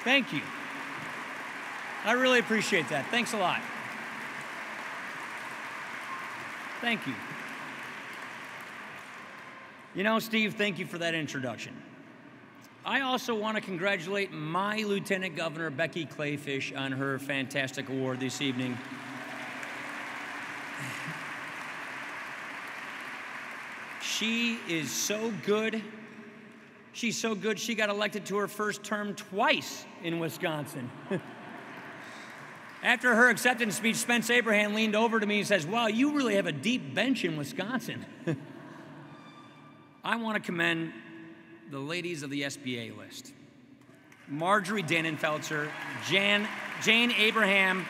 Thank you. I really appreciate that. Thanks a lot. Thank you. You know, Steve, thank you for that introduction. I also want to congratulate my Lieutenant Governor, Becky Clayfish, on her fantastic award this evening. She is so good. She's so good, she got elected to her first term twice in Wisconsin. After her acceptance speech, Spence Abraham leaned over to me and says, "Wow, you really have a deep bench in Wisconsin." I want to commend the ladies of the SBA list. Marjorie Dannenfelser, Jane Abraham,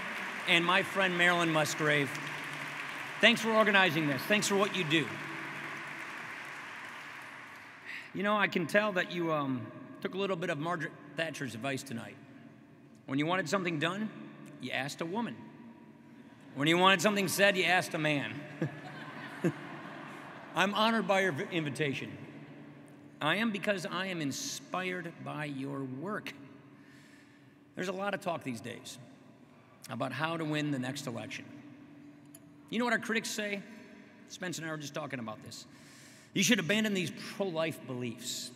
and my friend Marilyn Musgrave. Thanks for organizing this. Thanks for what you do. You know, I can tell that you took a little bit of Margaret Thatcher's advice tonight. When you wanted something done, you asked a woman. When you wanted something said, you asked a man. I'm honored by your invitation. I am because I am inspired by your work. There's a lot of talk these days about how to win the next election. You know what our critics say? Spence and I were just talking about this. You should abandon these pro-life beliefs.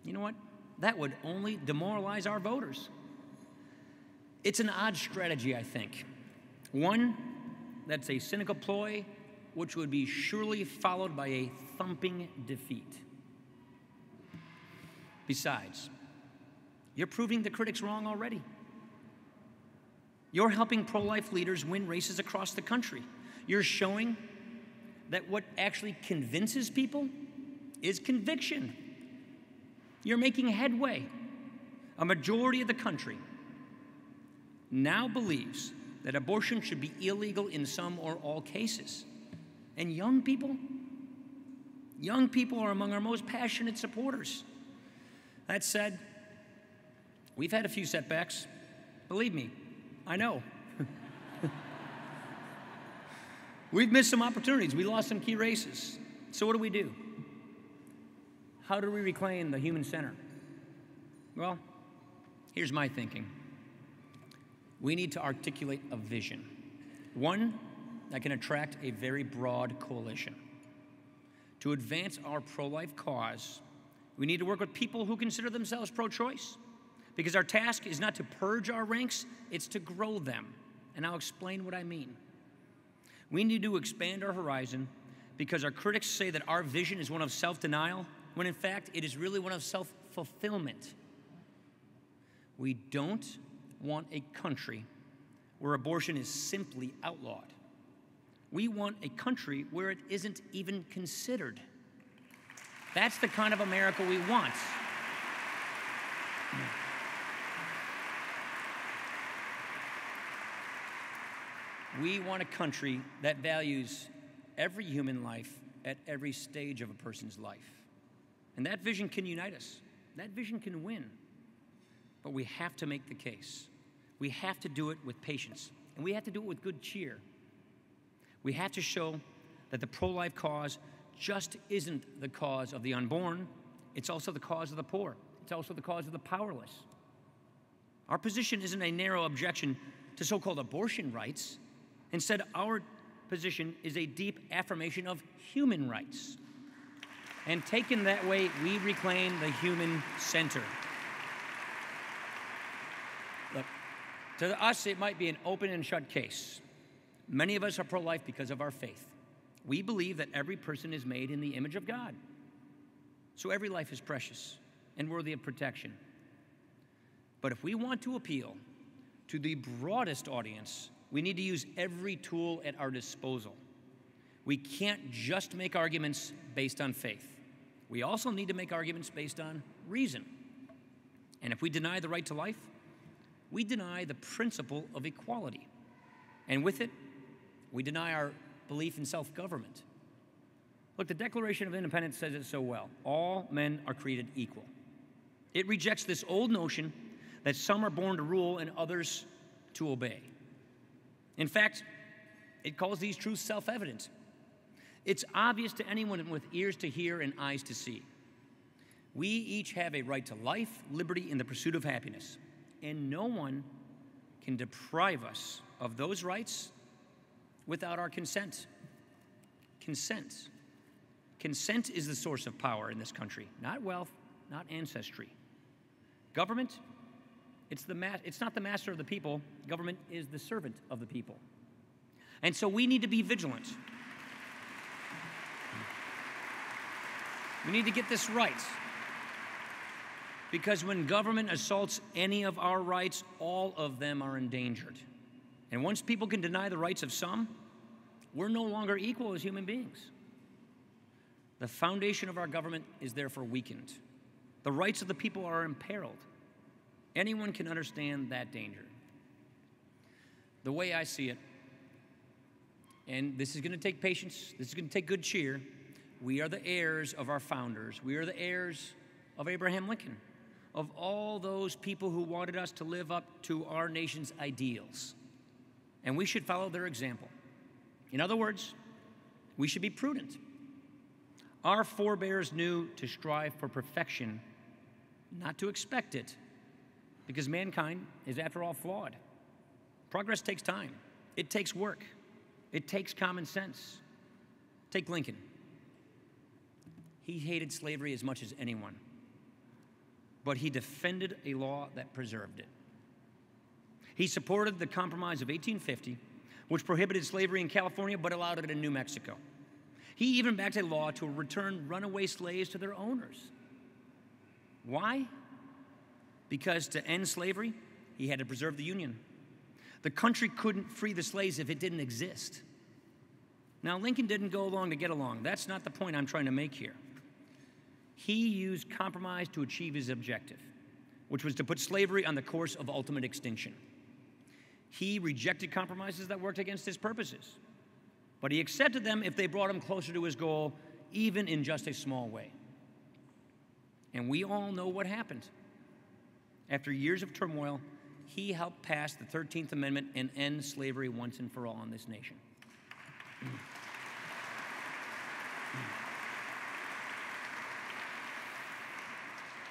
You know what? That would only demoralize our voters. It's an odd strategy, I think. One that's a cynical ploy, which would be surely followed by a thumping defeat. Besides, you're proving the critics wrong already. You're helping pro-life leaders win races across the country. You're showing that what actually convinces people is conviction. You're making headway. A majority of the country now believes that abortion should be illegal in some or all cases. And young people are among our most passionate supporters. That said, we've had a few setbacks. Believe me, I know. We've missed some opportunities. We lost some key races. So what do? How do we reclaim the human center? Well, here's my thinking. We need to articulate a vision, one that can attract a very broad coalition. To advance our pro-life cause, we need to work with people who consider themselves pro-choice, because our task is not to purge our ranks, it's to grow them. And I'll explain what I mean. We need to expand our horizon because our critics say that our vision is one of self-denial, when in fact it is really one of self-fulfillment. We don't want a country where abortion is simply outlawed. We want a country where it isn't even considered. That's the kind of America we want. We want a country that values every human life at every stage of a person's life. And that vision can unite us. That vision can win. But we have to make the case. We have to do it with patience. And we have to do it with good cheer. We have to show that the pro-life cause just isn't the cause of the unborn. It's also the cause of the poor. It's also the cause of the powerless. Our position isn't a narrow objection to so-called abortion rights. Instead, our position is a deep affirmation of human rights. And taken that way, we reclaim the human center. Look, to us, it might be an open and shut case. Many of us are pro-life because of our faith. We believe that every person is made in the image of God. So every life is precious and worthy of protection. But if we want to appeal to the broadest audience, we need to use every tool at our disposal. We can't just make arguments based on faith. We also need to make arguments based on reason. And if we deny the right to life, we deny the principle of equality. And with it, we deny our belief in self-government. Look, the Declaration of Independence says it so well. All men are created equal. It rejects this old notion that some are born to rule and others to obey. In fact, it calls these truths self-evident. It's obvious to anyone with ears to hear and eyes to see. We each have a right to life, liberty, and the pursuit of happiness, and no one can deprive us of those rights without our consent. Consent. Consent is the source of power in this country, not wealth, not ancestry. Government, it's not the master of the people. Government is the servant of the people. And so we need to be vigilant. We need to get this right. Because when government assaults any of our rights, all of them are endangered. And once people can deny the rights of some, we're no longer equal as human beings. The foundation of our government is therefore weakened. The rights of the people are imperiled. Anyone can understand that danger. The way I see it, and this is going to take patience, this is going to take good cheer, we are the heirs of our founders. We are the heirs of Abraham Lincoln, of all those people who wanted us to live up to our nation's ideals. And we should follow their example. In other words, we should be prudent. Our forebears knew to strive for perfection, not to expect it, because mankind is, after all, flawed. Progress takes time. It takes work. It takes common sense. Take Lincoln. He hated slavery as much as anyone, but he defended a law that preserved it. He supported the Compromise of 1850, which prohibited slavery in California but allowed it in New Mexico. He even backed a law to return runaway slaves to their owners. Why? Because to end slavery, he had to preserve the Union. The country couldn't free the slaves if it didn't exist. Now, Lincoln didn't go along to get along. That's not the point I'm trying to make here. He used compromise to achieve his objective, which was to put slavery on the course of ultimate extinction. He rejected compromises that worked against his purposes, but he accepted them if they brought him closer to his goal, even in just a small way. And we all know what happened. After years of turmoil, he helped pass the 13th Amendment and end slavery once and for all in this nation.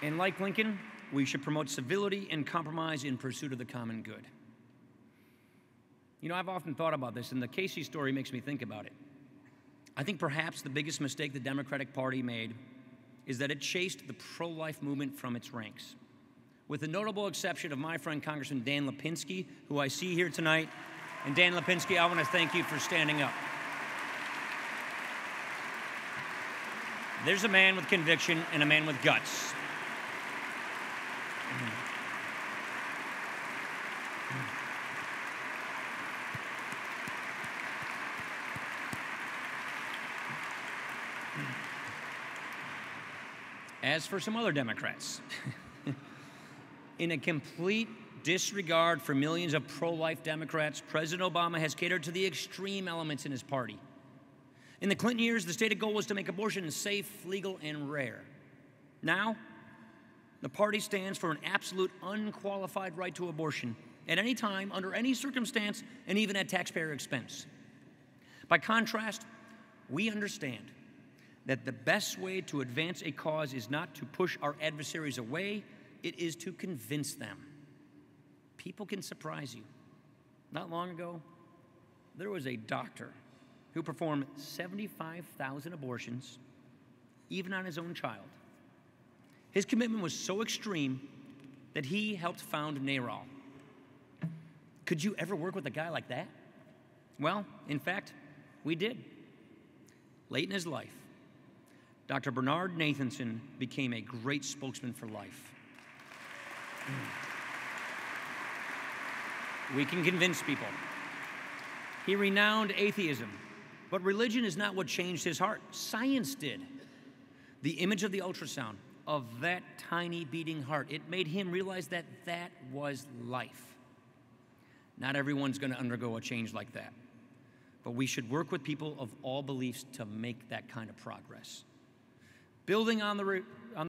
And like Lincoln, we should promote civility and compromise in pursuit of the common good. You know, I've often thought about this, and the Casey story makes me think about it. I think perhaps the biggest mistake the Democratic Party made is that it chased the pro-life movement from its ranks. With the notable exception of my friend Congressman Dan Lipinski, who I see here tonight. And Dan Lipinski, I want to thank you for standing up. There's a man with conviction and a man with guts. As for some other Democrats, in a complete disregard for millions of pro-life Democrats, President Obama has catered to the extreme elements in his party. In the Clinton years, the stated goal was to make abortion safe, legal, and rare. Now, the party stands for an absolute unqualified right to abortion at any time, under any circumstance, and even at taxpayer expense. By contrast, we understand that the best way to advance a cause is not to push our adversaries away, it is to convince them. People can surprise you. Not long ago, there was a doctor who performed 75,000 abortions, even on his own child. His commitment was so extreme that he helped found NARAL. Could you ever work with a guy like that? Well, in fact, we did. Late in his life, Dr. Bernard Nathanson became a great spokesman for life. We can convince people. He renounced atheism, but religion is not what changed his heart. Science did. The image of the ultrasound of that tiny beating heart, it made him realize that that was life. Not everyone's going to undergo a change like that, but we should work with people of all beliefs to make that kind of progress. Building on the